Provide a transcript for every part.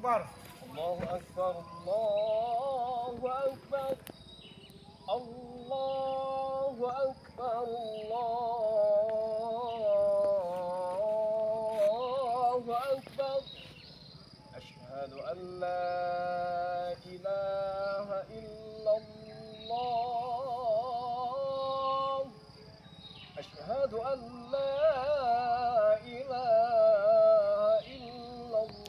Akbar. Allahu Akbar. Allahu Akbar. Allahu Akbar. Allahu Akbar. Asyhadu an la ilaha illallah. Asyhadu an la ilaha illallah.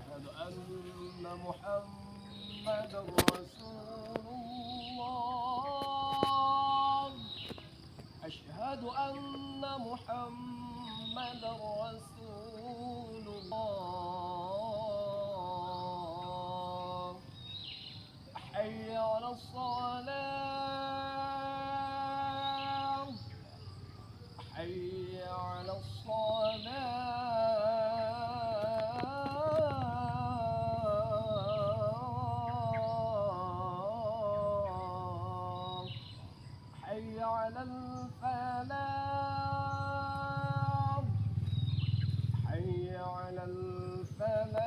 Asyhadu anna Muhammadar Rasulullah. Asyhadu anna Muhammadar Rasulullah. Hayya 'alas salah. Hayya 'alas salah. Hayya 'alal falah. Hayya 'alal falah.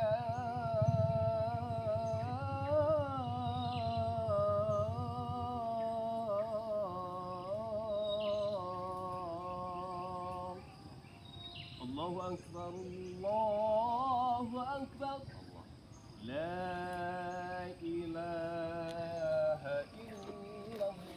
Allahu Akbar. Allahu Akbar. La ilaha illallah.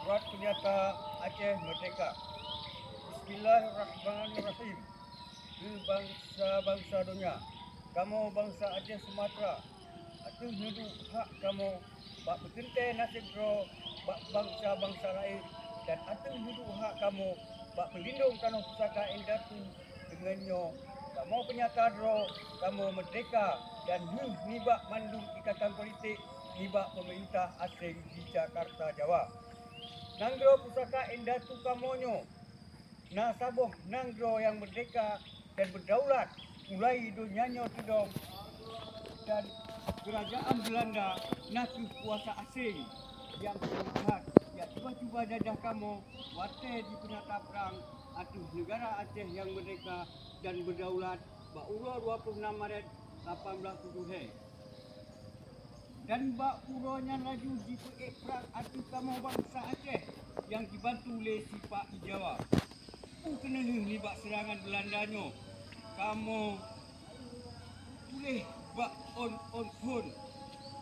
Surat Penyata Aceh Merdeka. Bismillahirrahmanirrahim. Bangsa-bangsa dunia, kamu bangsa Aceh Sumatera, atuh nuduh hak kamu bak berkentai nasib ro bak bangsa-bangsa lain, dan atuh nuduh hak kamu bak pelindung tanah pusaka Indatu dengannya. Kamu penyata ro kamu merdeka dan nibak mandung ikatan politik nibak pemerintah asing di Jakarta, Jawa. Nanggro pusaka Indatu kamonyo, na saboh nanggro yang merdeka dan berdaulat mulai dunianya tudong dan kerajaan Belanda naku kuasa asing yang terlihat ya cuba-cuba jajah kamu wate di penata perang atuh negara Aceh yang merdeka dan berdaulat Bauro 26 Maret 1870 dan bak uronya laju di perang atuh kamu bangsa Aceh yang dibantu oleh si Pak Jawa. Kena ni bak serangan Belandanya. Kamu tulis bak on phone.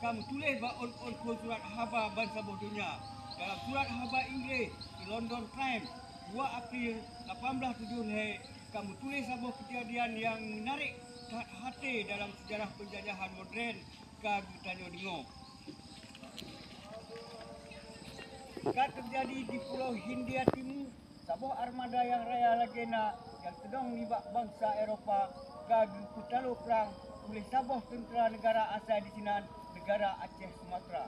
Kamu tulis bak on phone surat khabar bangsa dunia. Dalam surat khabar Inggeris di London Times 2 April 1870 kamu tulis sebuah kejadian yang menarik hati dalam sejarah penjajahan moden kami tanya dengar. Jika terjadi di Pulau Hindia Timur, sebuah armada yang raya legenda yang sedang nibak bangsa Eropah kami kutalu perang oleh sebuah tentera negara asal di sini negara Aceh Sumatera.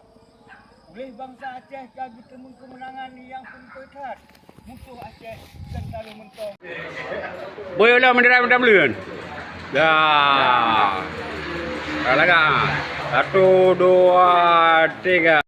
Oleh bangsa Aceh kami temu kemenangan yang penting musuh Aceh selalu mentong. Bolehlah menderam belum? Dah. Lagi. 1, 2, 3.